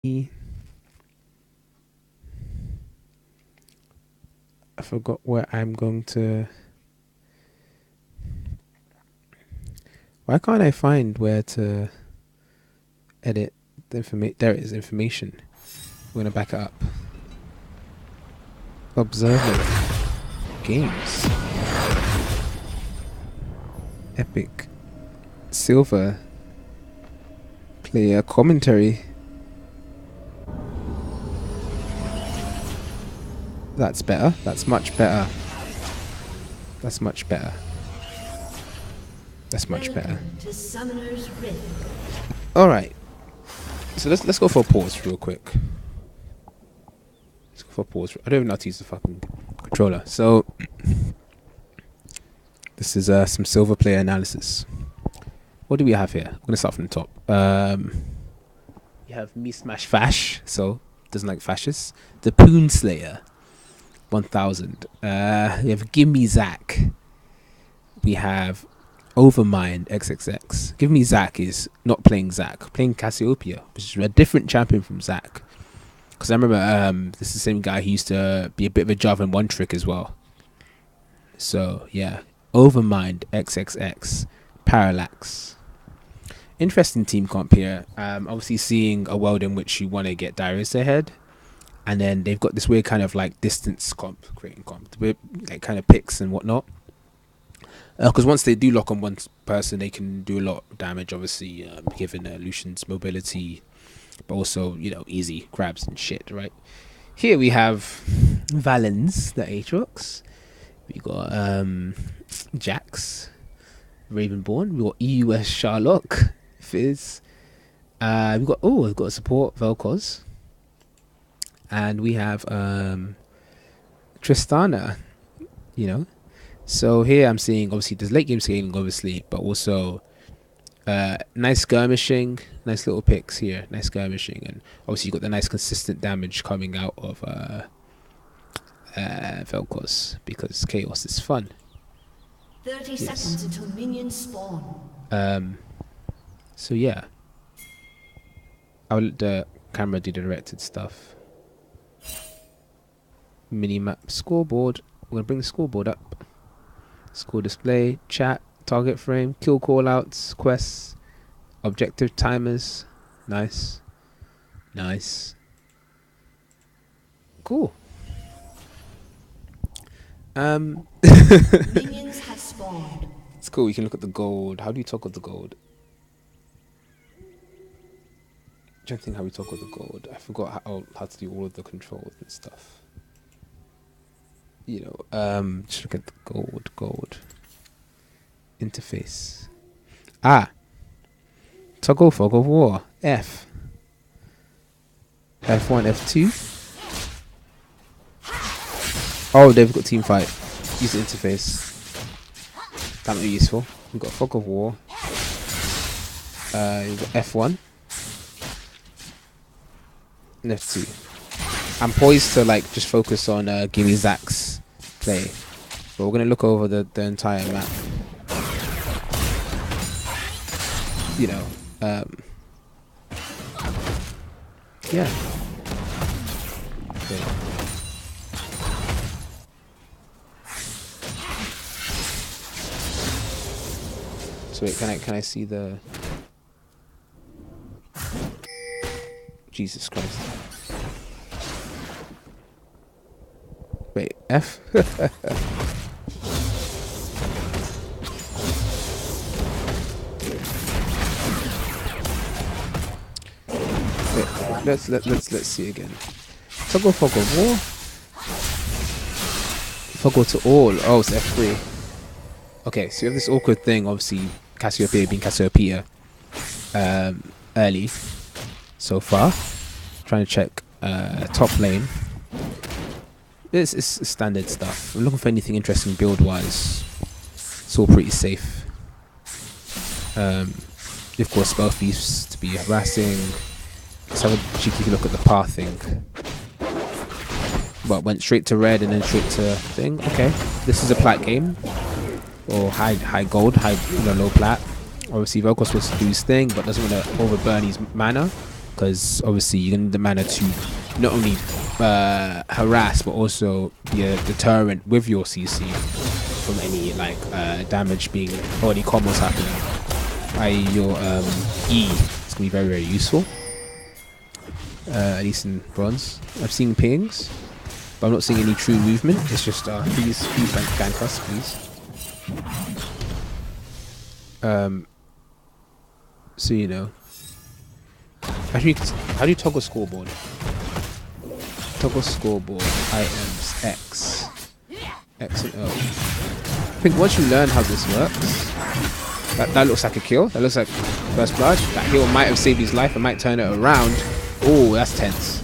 I forgot where I'm going to. Why can't I find where to edit the information? There it is, information. We're gonna back it up. Observer games. Epic. Silver. Player commentary. That's better. That's much better. That's much better. That's much better. All right. So let's go for a pause real quick. Let's go for a pause. I don't even know how to use the fucking controller. So this is some silver player analysis. What do we have here? I'm gonna start from the top. You have Me Smash Fash, so doesn't like fascists. The Poon Slayer, 1000. We have Gimme Zach. We have Overmind XXX. Give Me Zach is not playing Zach, playing Cassiopeia, which is a different champion from Zach. Because I remember this is the same guy who used to be a bit of a Java and one trick as well. So yeah, Overmind XXX, Parallax. Interesting team comp here. Obviously seeing a world in which you want to get Darius ahead, and then they've got this weird kind of like distance comp, creating comp, with like kind of picks and whatnot. Because once they do lock on one person, they can do a lot of damage. Obviously, given Lucian's mobility, but also easy grabs and shit. Right here we have Valens, the Aatrox. We got Jax, Ravenborn. We got EUS Sharlock, Fizz. We've got a support Vel'Koz, and we have Tristana. So here I'm seeing obviously there's late game scaling obviously, but also nice skirmishing, nice little picks here, nice skirmishing, and obviously you got the nice consistent damage coming out of Vel'Koz because chaos is fun. 30 seconds until minions spawn. So yeah, I'll let the camera do the directed stuff. Minimap scoreboard. We're gonna bring the scoreboard up. Score display, chat, target frame, kill callouts, quests, objective timers. Nice. Cool. Minions have spawned. It's cool. You can look at the gold. How do you toggle the gold? I don't think how we toggle the gold. I forgot how to do all of the controls and stuff. Just look at the gold interface. Toggle fog of war. F1, F2. Oh, they've got team fight. Use the interface. That might be useful. We've got fog of war. You've got F1 and F2. I'm poised to just focus on Gimme Zach's play, but we're gonna look over the entire map. Yeah. Okay. So wait, can I see the? Jesus Christ. Wait, F? Wait, let's see again. Toggle fog of war. Toggle to all. Oh, it's F3. Okay, so you have this awkward thing, obviously Cassiopeia being Cassiopeia early so far. Trying to check top lane. It's standard stuff. I'm looking for anything interesting build wise. It's all pretty safe. Of course, spell thieves to be harassing. Let's have a cheeky look at the pathing. But went straight to red and then straight to thing. Okay, this is a plat game, or high gold, low plat. Obviously, Vel'Koz supposed to do his thing, but doesn't want to overburn his mana because obviously you're gonna need the mana to not only harass but also be a deterrent with your CC from any like damage being already combos happening. I.e. your E is gonna be very, very useful. At least in bronze. I've seen pings, but I'm not seeing any true movement. It's just please gank us, please. So you know. Actually, how do you toggle scoreboard? Toggle scoreboard items X and O. I think once you learn how this works, that looks like a kill. That looks like first blood. That heal might have saved his life. I might turn it around. Oh, that's tense.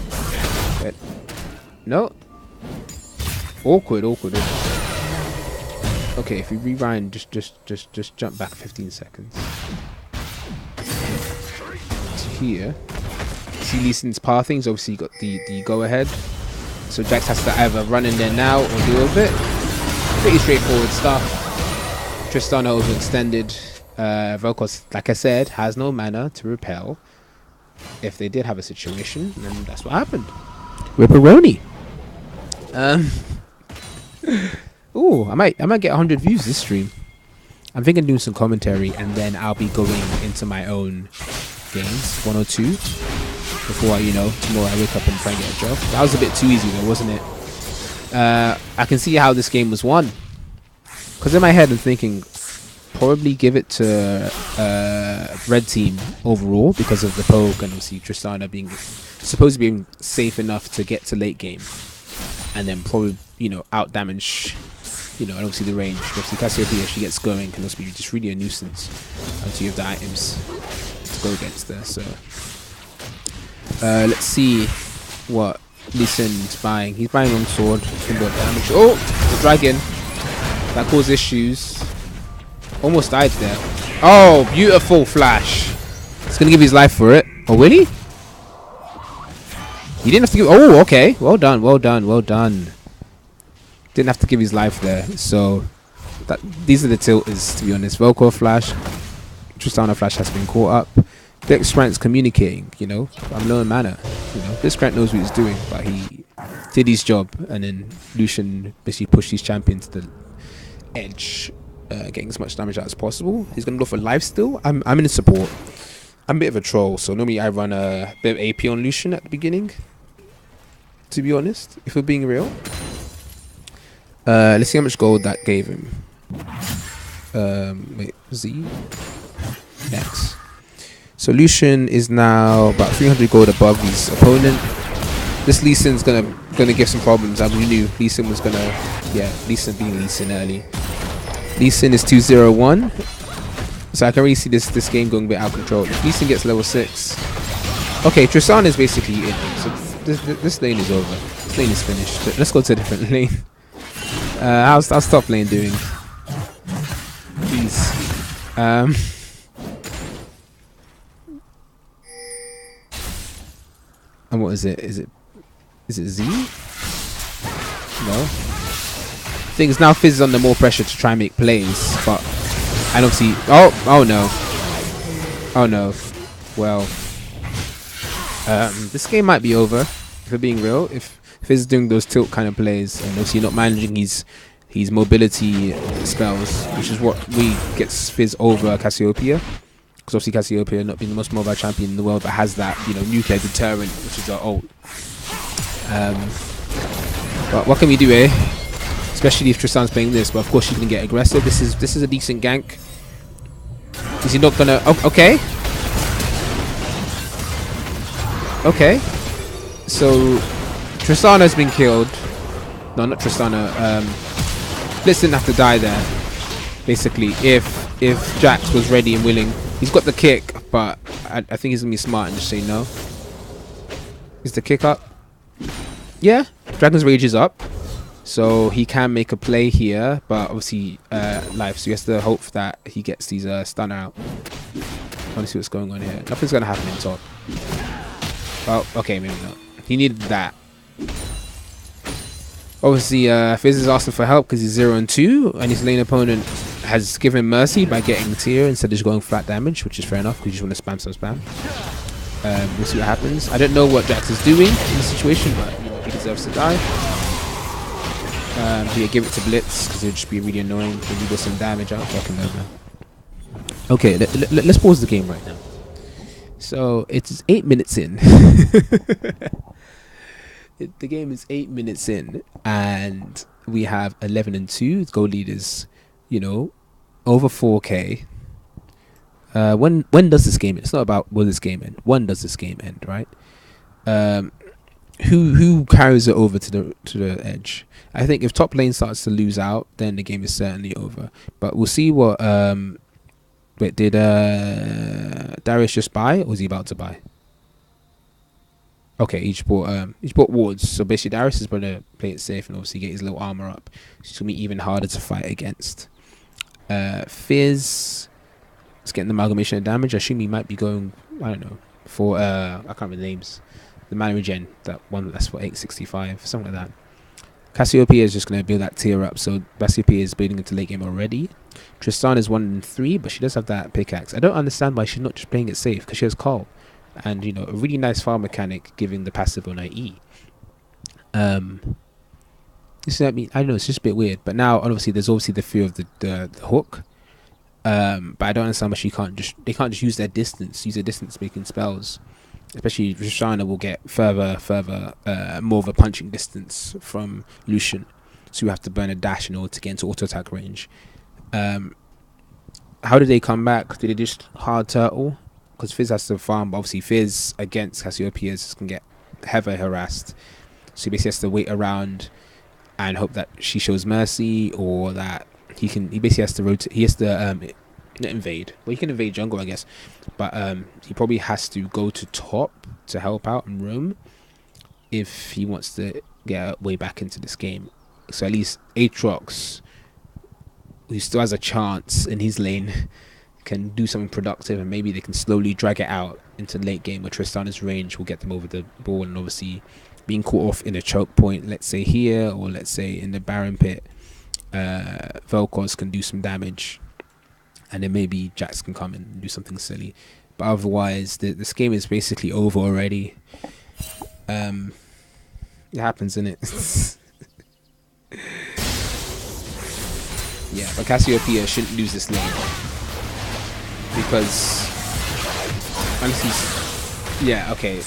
But no. Awkward. Okay, if you rewind, just jump back 15 seconds. To here. See Lee Sin's pathing. He's obviously got the go ahead. So Jax has to either run in there now or deal with it. Pretty straightforward stuff. Tristana overextended. Vel'Koz, like I said, has no mana to repel. If they did have a situation, then that's what happened. Ripperoni. Ooh, I might get 100 views this stream. I'm thinking of doing some commentary, and then I'll be going into my own games, 1 or 2, before tomorrow I wake up and try and get a job. That was a bit too easy though, wasn't it? I can see how this game was won, because in my head I'm thinking probably give it to red team overall because of the poke and obviously Tristana being supposed to be safe enough to get to late game, and then probably out damage and obviously the range. Obviously Cassiopeia, if she gets going, can also be just really a nuisance until you have the items to go against her. So let's see what Lee Sin's buying. He's buying long sword, can do damage. Oh, the dragon that caused issues. Almost died there. Oh, beautiful flash. He's gonna give his life for it. Oh, really? He didn't have to give. Oh, okay. Well done. Didn't have to give his life there. So these are the tilters, to be honest. Vel'Koz flash, Tristana flash has been caught up. Blitzcrank's communicating. I'm low in mana. Blitzcrank knows what he's doing, but he did his job, and then Lucian basically pushed his champion to the edge. Getting as much damage out as possible. He's gonna go for life still. I'm in support. I'm a bit of a troll, so normally I run a bit of AP on Lucian at the beginning, to be honest, if we're being real. Let's see how much gold that gave him. Wait, Z X. So Lucian is now about 300 gold above his opponent. This Lee Sin's gonna give some problems. I knew Lee Sin was gonna, Lee Sin being Lee Sin early. Lee Sin is 2-0-1, so I can really see this game going a bit out of control. If Lee Sin gets level 6, okay, Tristana is basically in. So this lane is over. This lane is finished. Let's go to a different lane. How's top lane doing? Please. And what is it? Is it Z? No. Things now Fizz is under more pressure to try and make plays, and obviously oh no, well, this game might be over, if we're being real. If Fizz is doing those tilt kind of plays and obviously not managing his mobility spells, which is what gets Fizz over Cassiopeia, because obviously Cassiopeia not being the most mobile champion in the world, but has that nuclear deterrent, which is her ult. But what can we do, eh? Especially if Tristana's playing this, but of course she's gonna get aggressive. This is a decent gank. Is he not gonna? Oh, okay. Okay. So Tristana's been killed. No, not Tristana. Blitz didn't have to die there. Basically, if Jax was ready and willing, he's got the kick, but I think he's gonna be smart and just say no. Is the kick up? Yeah. Dragon's Rage is up. So he can make a play here, but obviously life. So he has to hope that he gets these stun out. I want to see what's going on here. Nothing's going to happen in top. Oh, okay, maybe not. He needed that. Obviously, Fizz is asking for help because he's 0-2, and his lane opponent has given mercy by getting tier instead of just going flat damage, which is fair enough because you just want to spam some spam. We'll see what happens. I don't know what Jax is doing in this situation, but you know, he deserves to die. Yeah, give it to Blitz because it would just be really annoying. Maybe do some damage out. Fucking over. Okay, let's pause the game right now. So it's 8 minutes in. The game is 8 minutes in, and we have 11 and 2 goal leaders. You know, over 4K. When does this game end? It's not about will this game end. When does this game end, right? Who carries it over to the edge? I think if top lane starts to lose out, then the game is certainly over. But we'll see what. Wait, did Darius just buy, or was he about to buy? Okay, he bought wards. So basically, Darius is going to play it safe and obviously get his little armor up. It's going to be even harder to fight against. Fizz is getting the amalgamation of damage. I assume he might be going, I don't know, for I can't remember the names. The mana regen, that one that's for 865, something like that. Cassiopeia is just going to build that tier up. So Cassiopeia is building into late game already. Tristan is 1 in 3, but she does have that pickaxe. I don't understand why she's not just playing it safe, because she has Call. And, you know, a really nice farm mechanic giving the passive on IE. This I mean, I don't know, it's just a bit weird. But now, obviously, there's obviously the fear of the hook. But I don't understand why they can't just use their distance making spells. Especially Rishana will get further, more of a punching distance from Lucian. So you have to burn a dash in order to get into auto attack range. How did they come back? Did they just hard turtle? Because Fizz has to farm, but obviously Fizz against Cassiopeia can get heavily harassed. So he basically has to wait around and hope that she shows mercy, or that he basically has to rotate. He has to not invade. Well, he can invade jungle, I guess, but he probably has to go to top to help out and roam if he wants to get way back into this game. So at least Aatrox, who still has a chance in his lane, can do something productive, and maybe they can slowly drag it out into late game where Tristana's range will get them over the ball. And obviously being caught off in a choke point, let's say here, or let's say in the Baron pit, Vel'Koz can do some damage, and then maybe Jax can come and do something silly. But otherwise, this game is basically over already. It happens, innit? Yeah, but Cassiopeia shouldn't lose this lane, because honestly, yeah, okay,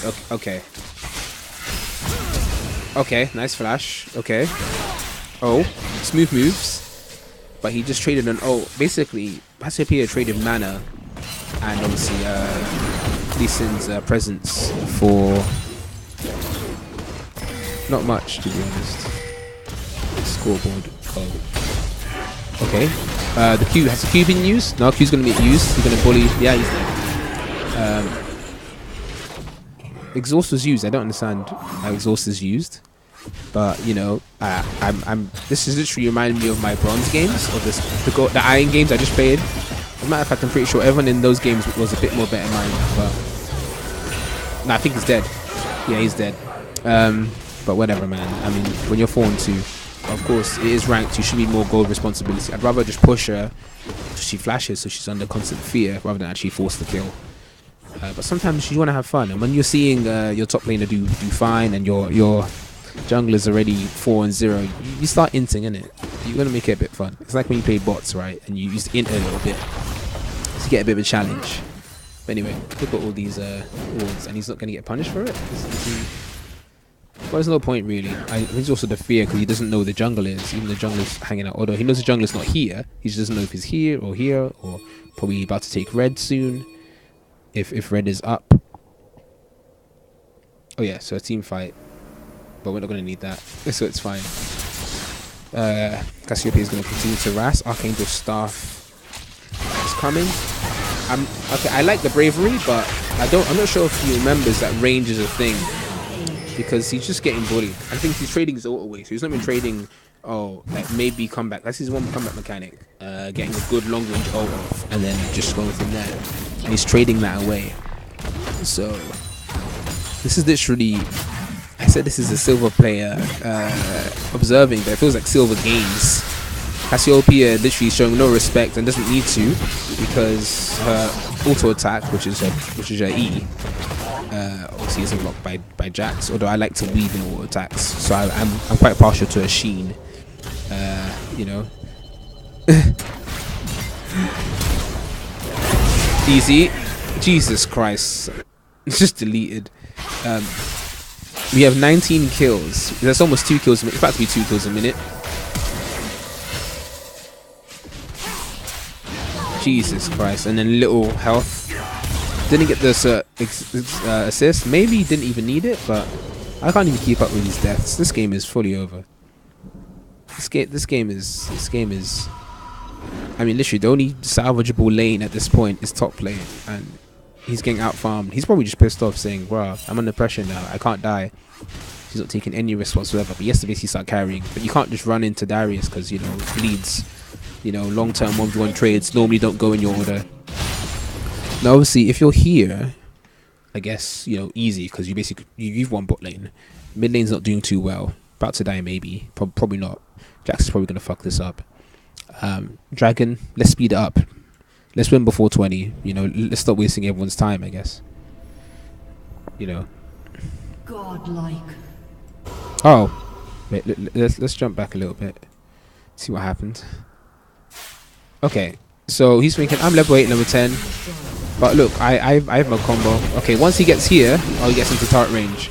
nice flash. Okay, oh, smooth moves, but he just traded an basically Cassiopeia traded mana and obviously Lee Sin's presence for not much, to be honest. Scoreboard. Okay. The Q has the Q been used? No, Q's gonna be used. He's gonna bully. Yeah, he's there. Exhaust was used. I don't understand how exhaust is used, but you know, this is literally reminding me of my bronze games, or the iron games I just played. As a matter of fact, I'm pretty sure everyone in those games was a bit more better than mine. But no, I think he's dead. Yeah, he's dead. But whatever, man. I mean, when you're 4-2. Of course, it is ranked. You should be more gold responsibility. I'd rather just push her till she flashes, so she's under constant fear, rather than actually force the kill. But sometimes you want to have fun, and when you're seeing your top laner do fine, and your jungler's already 4-0, you start inting, innit? You're gonna make it a bit fun. It's like when you play bots, right? And you used to int a little bit to get a bit of a challenge. But anyway, look at all these wards, and he's not gonna get punished for it. Well, there's no point really. I think it's also the fear, because he doesn't know the jungle is. Even the jungle is hanging out. Although he knows the jungle is not here, he just doesn't know if he's here, or probably about to take red soon. If red is up. Oh yeah, so a team fight, but we're not gonna need that, so it's fine. Cassiopeia is gonna continue to harass. Archangel Staff is coming. Okay. I like the bravery, but I'm not sure if he remembers that range is a thing, because he's just getting bullied. I think he's trading his ult away, so he's not been trading. Like maybe comeback. That's his one comeback mechanic. Getting a good long range ult off, and then just going from there. And he's trading that away. So this is literally, I said this is a silver player observing, but it feels like silver games. Cassiopeia literally showing no respect and doesn't need to, because her auto attack, which is her E, obviously isn't blocked by Jax. Although I like to weave in auto attacks, so I'm quite partial to a Sheen. You know. Easy. Jesus Christ. It's just deleted. We have 19 kills. That's almost 2 kills a minute. It's about to be 2 kills a minute. Jesus Christ. And then little health. Didn't get this assist. Maybe didn't even need it, but I can't even keep up with these deaths. This game is fully over. This game is. I mean, literally, the only salvageable lane at this point is top lane, and he's getting out farmed. He's probably just pissed off, saying, "Bruh, I'm under pressure now. I can't die." He's not taking any risk whatsoever. But he has to basically start carrying. But you can't just run into Darius because, you know, bleeds. You know, long-term 1v1 trades normally don't go in your order. Now, obviously, if you're here, I guess, you know, easy, because you've won bot lane. Mid lane's not doing too well. About to die, maybe. Probably not. Jax is probably gonna fuck this up. Dragon, let's speed it up. Let's win before 20. You know, let's stop wasting everyone's time, I guess. You know. Godlike. Oh, wait. Let's jump back a little bit. See what happened. Okay, so he's thinking I'm level 8, level 10. But look, I have my combo. Okay, once he gets here, he gets into turret range,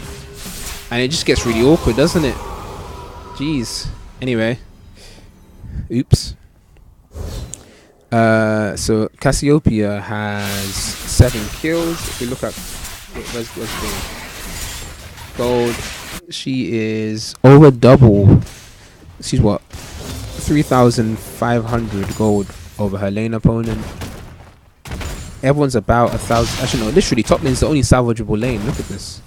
and it just gets really awkward, doesn't it? Jeez. Anyway, oops. So Cassiopeia has 7 kills. If we look at where's gold, she is over double. She's what, 3,500 gold over her lane opponent. Everyone's about 1,000. Actually, no, literally, top lane's the only salvageable lane. Look at this.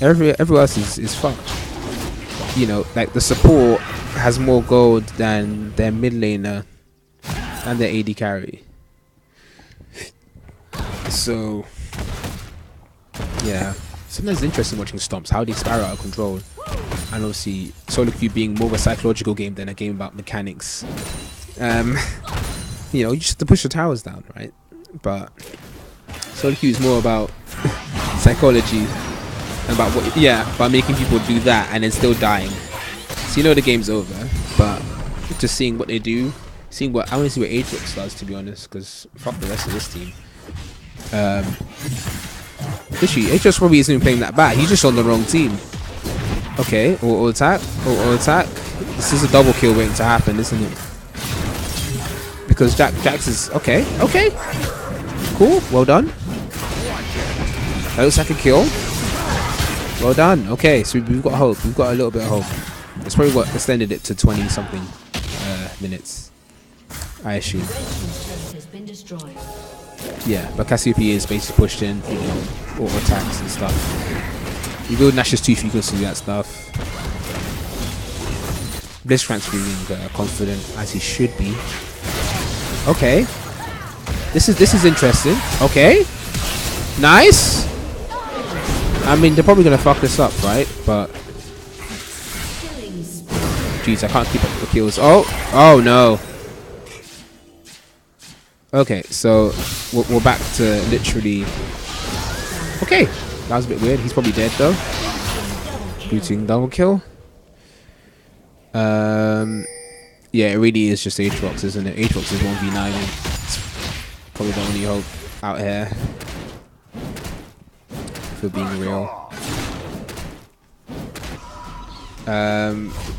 Everywhere else is fucked. You know, like the support has more gold than their mid laner and their AD carry. So, yeah. Sometimes it's interesting watching stomps, how they spiral out of control. And obviously, solo queue being more of a psychological game than a game about mechanics. You know, you just have to push the towers down, right? But solo queue is more about psychology and about what, about making people do that and then still dying. So you know the game's over, but just seeing what they do, I want to see what Aatrox does, to be honest, because fuck the rest of this team. Literally, Aatrox probably isn't even playing that bad. He's just on the wrong team. Okay, auto attack, auto attack. This is a double kill waiting to happen, isn't it? Because Jax is okay. Cool, well done. That looks like a kill. Well done. Okay, so we've got hope. We've got a little bit of hope. It's probably what extended it to 20 something minutes, I assume. Yeah, but Cassiopeia is basically pushed in, you know, auto attacks and stuff. You build Nash's Tooth, you can see that stuff. Blitzcrank's feeling confident, as he should be. Okay, this is interesting. Okay, nice. I mean, they're probably gonna fuck this up, right? But jeez, I can't keep up with the kills. Oh no. Okay, so we're back to literally. Okay, that was a bit weird. He's probably dead though. Booting double kill. Yeah, it really is just Aatrox, isn't it? Aatrox is 1v9. It's probably the only hope out here. For being real.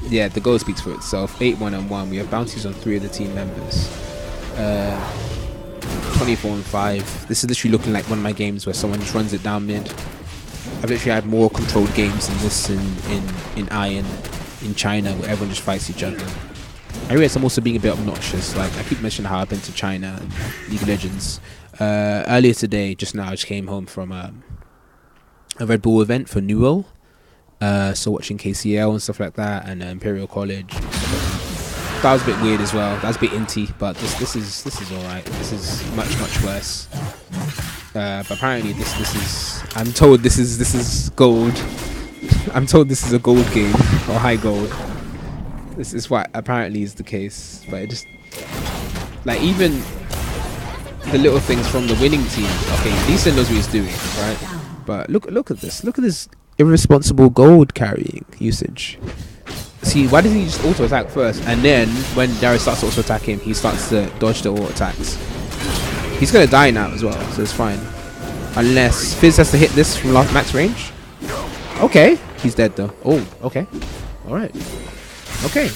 Yeah, the goal speaks for itself. 8-1-1. We have bounties on 3 of the team members. 24-5. This is literally looking like one of my games where someone just runs it down mid. I've literally had more controlled games than this in Iron, in China, where everyone just fights each other. I realize I'm also being a bit obnoxious. Like, I keep mentioning how I've been to China and League of Legends. Earlier today, just now, I just came home from a Red Bull event for Newell. So watching KCL and stuff like that, and Imperial College. That was a bit weird as well. That was a bit inty, but this is all right. This is much worse. But apparently this is. I'm told this is gold. I'm told this is a gold game or high gold. This is what apparently is the case, but it just like even the little things from the winning team. Okay, Lee Sin knows what he's doing, right? But look at this. Look at this irresponsible gold carrying usage. See, why doesn't he just auto attack first, and then when Darius starts to auto attack him, he starts to dodge the auto attacks. He's gonna die now as well, so it's fine. Unless Fizz has to hit this from max range. Okay, he's dead though. Oh, okay, all right, okay,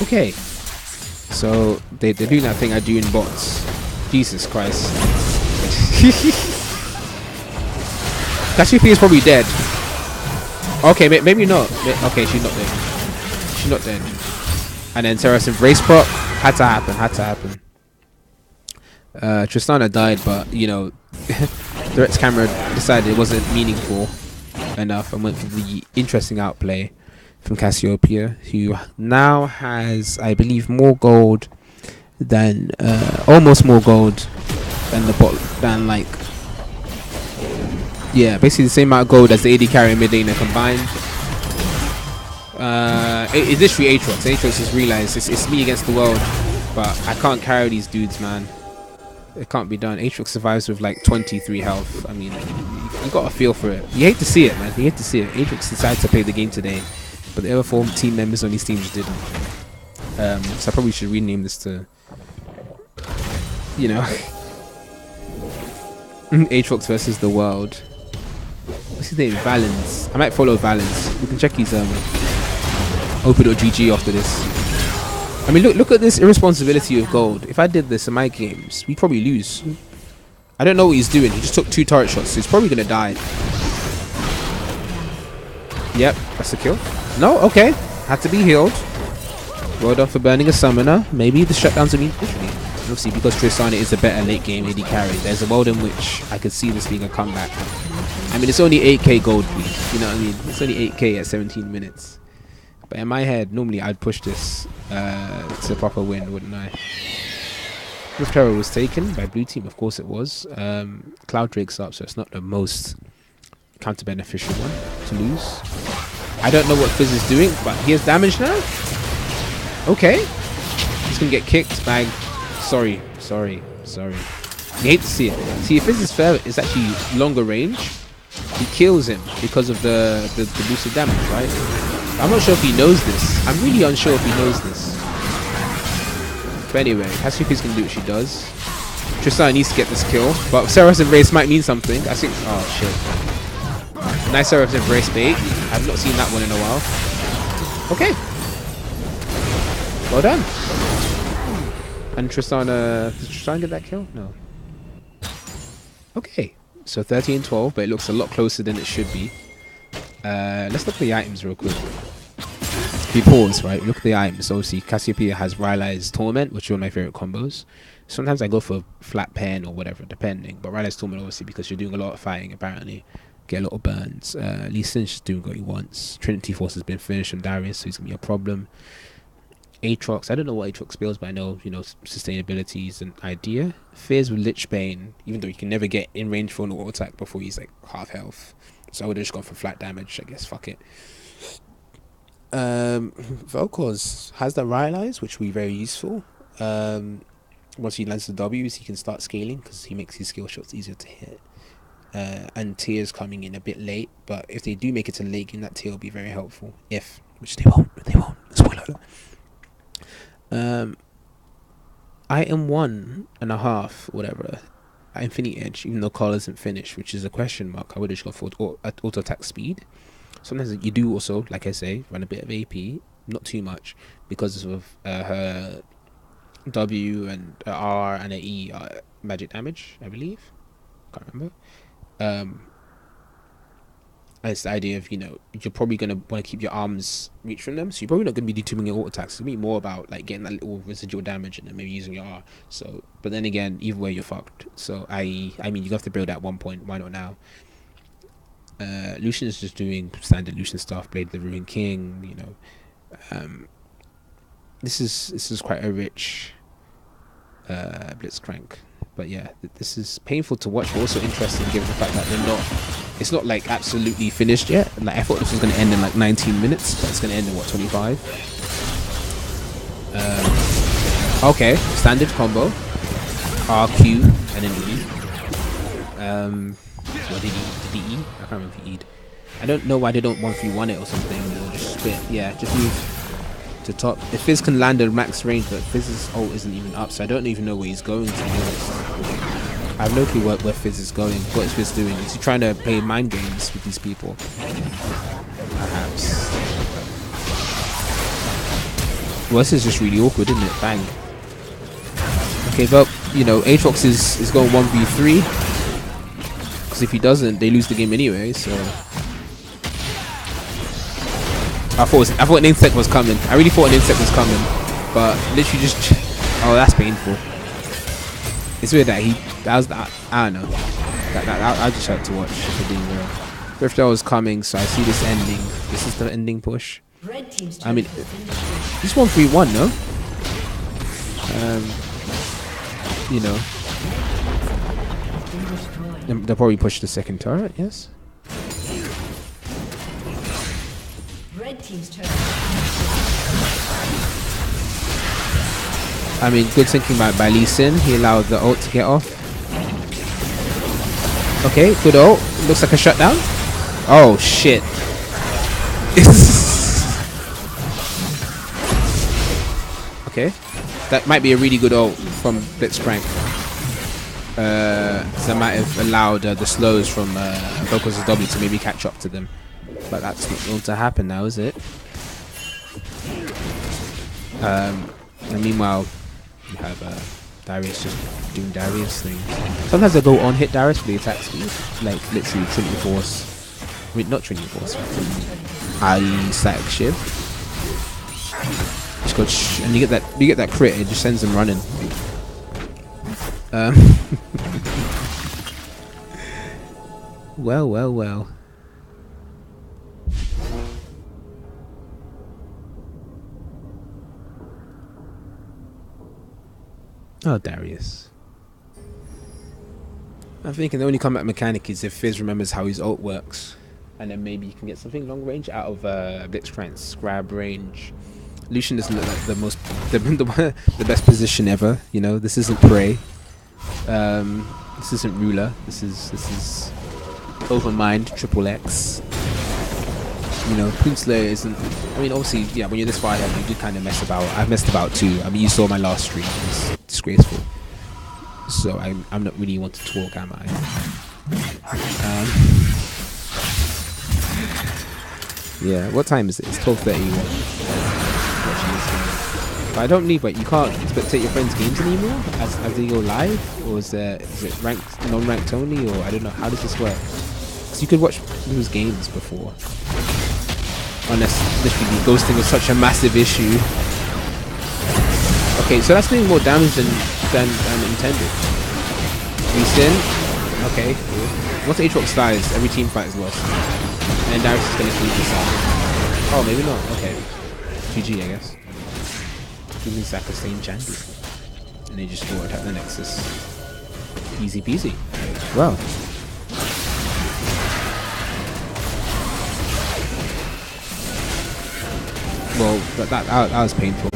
okay. So they're doing that thing I do in bots. Jesus Christ. Cassiopeia is probably dead. Okay, maybe not. Okay, she's not dead. She's not dead. And then Terra's embrace prop had to happen. Tristana died, but you know, the Rex camera decided it wasn't meaningful enough and went for the interesting outplay from Cassiopeia, who now has, I believe, more gold than almost more gold than the bot like. Yeah, basically the same amount of gold as the AD carry and mid laner combined. It's literally Aatrox. Aatrox just realized it's me against the world, but I can't carry these dudes, man. It can't be done. Aatrox survives with like 23 health. I mean, you got a feel for it. You hate to see it, man. You hate to see it. Aatrox decided to play the game today, but the other 4 team members on these teams didn't. So I probably should rename this to, you know, Aatrox versus the world. What's his name? Valens. I might follow Valens. We can check his open.gg after this. I mean, look at this irresponsibility of gold. If I did this in my games, we'd probably lose. I don't know what he's doing. He just took 2 turret shots, so he's probably gonna die. Yep, that's a kill. No, okay. Had to be healed. Well done for burning a summoner. Maybe the shutdowns are mean literally. Obviously, because Tristana is a better late game AD carry, there's a world in which I could see this being a comeback. I mean, it's only 8k gold, please. You know what I mean? It's only 8k at 17 minutes. But in my head, normally I'd push this to a proper win, wouldn't I? Rift Terror was taken by blue team, of course it was. Cloud Drake's up, so it's not the most counter beneficial one to lose. I don't know what Fizz is doing, but he has damage now. Okay, he's gonna get kicked. Bang. Sorry. You hate to see it. See, if Fizz is fair, it's actually longer range. He kills him because of the boosted damage, right? I'm not sure if he knows this. I'm really unsure if he knows this. But anyway, Cassiopea's gonna do what she does. Tristana needs to get this kill, but Seraph's Embrace might mean something. I think. Oh shit! Nice Seraph's Embrace bait. I've not seen that one in a while. Okay. Well done. And Tristana, did Tristana get that kill? No. Okay, so 30 and 12, but it looks a lot closer than it should be. Let's look at the items real quick. If you pause, right, look at the items. Obviously, Cassiopeia has Rylai's Torment, which is one of my favorite combos. Sometimes I go for Flat Pen or whatever, depending. But Rylai's Torment, obviously, because you're doing a lot of fighting, apparently. Get a lot of burns. Lee Sin's just doing what he wants. Trinity Force has been finished on Darius, so he's going to be a problem. Aatrox, I don't know what Aatrox builds, but I know, you know, sustainability is an idea. Fizz with Lich Bane, even though you can never get in range for an auto attack before he's like half health. So I would have just gone for flat damage, I guess, fuck it. Vel'Koz has the Rylai's, which will be very useful. Once he lands the W's, he can start scaling because he makes his skill shots easier to hit. And Tears coming in a bit late, but if they do make it to late game, that Tear will be very helpful. Which they won't. Spoiler alert. Item 1.5, whatever, Infinity Edge, even though Carl isn't finished, which is a question mark, I would have just gone for auto attack speed. Sometimes you do also, like I say, run a bit of AP, not too much, because of her W and R and E magic damage, I believe. Can't remember. It's the idea of, you know, you're probably going to want to keep your arms reach from them, so you're probably not going to be doing too many auto attacks. It's going to be more about like getting that little residual damage and then maybe using your R. So, but then again, either way you're fucked. So I mean, you have to build at one point, why not now? Lucian is just doing standard Lucian stuff, Blade of the Ruined King, you know. This is quite a rich Blitzcrank. But yeah, this is painful to watch, but also interesting given the fact that it's not like absolutely finished yet. Like I thought this was going to end in like 19 minutes, but it's going to end in what, 25? Okay, standard combo. RQ and then E. What did he E? I can't remember if he E'd. I don't know why they don't 1-3-1 it or something, or just split. Yeah, just move to top. If Fizz can land at max range, but Fizz's ult isn't even up, so I don't even know where he's going, to be honest. I have no clue where Fizz is going. What is Fizz doing? Is he trying to play mind games with these people? Perhaps. Well, this is just really awkward, isn't it? Bang. Okay, but, you know, Aatrox is going 1v3. Because if he doesn't, they lose the game anyway, so... I thought an insect was coming. I really thought an insect was coming. But literally just... Oh, that's painful. It's weird that I don't know. I just had to watch, for being real. Riftel was coming, so I see this ending. This is the ending push. I mean, this 1-3-1, no? You know, they'll probably push the second turret. Yes. Red team's turret. I mean, good thinking by Lee Sin. He allowed the ult to get off. Okay, good ult. Looks like a shutdown. Oh shit. Okay, that might be a really good ult from Blitzcrank. So that might have allowed the slows from Vocals W to maybe catch up to them. But that's not going to happen now, is it? And meanwhile, you have Darius just doing Darius things. Sometimes I go on hit Darius for the attack speed, like literally Trinity Force. I mean, not Trinity Force. I static shiv. Just go and you get that crit. It just sends them running. Well. Oh, Darius. I'm thinking the only combat mechanic is if Fizz remembers how his ult works. And then maybe you can get something long range out of Blitzcrank's grab range. Lucian doesn't look like the best position ever. You know, this isn't Prey. This isn't Ruler. This is Overmind XXX. You know, Poonslayer isn't. I mean, obviously, yeah. When you're this far ahead, you do kind of mess about. I've messed about too. I mean, you saw my last stream. It's disgraceful. So I'm not really one to talk, am I? Yeah. What time is it? It's 12:31. But I don't need. But you can't spectate your friends' games anymore as they go live, or is it ranked, non-ranked only, or I don't know. How does this work? Because you could watch people's games before. Unless literally ghosting was such a massive issue. Okay, so that's doing more damage than intended. Resin. Okay, cool. Once Aatrox dies, every team fight is lost. And Darius is gonna leave this out. Oh, maybe not. Okay. GG, I guess. Even Saka staying champion. And they just go attack the Nexus. Easy peasy. Wow. Well, that was painful.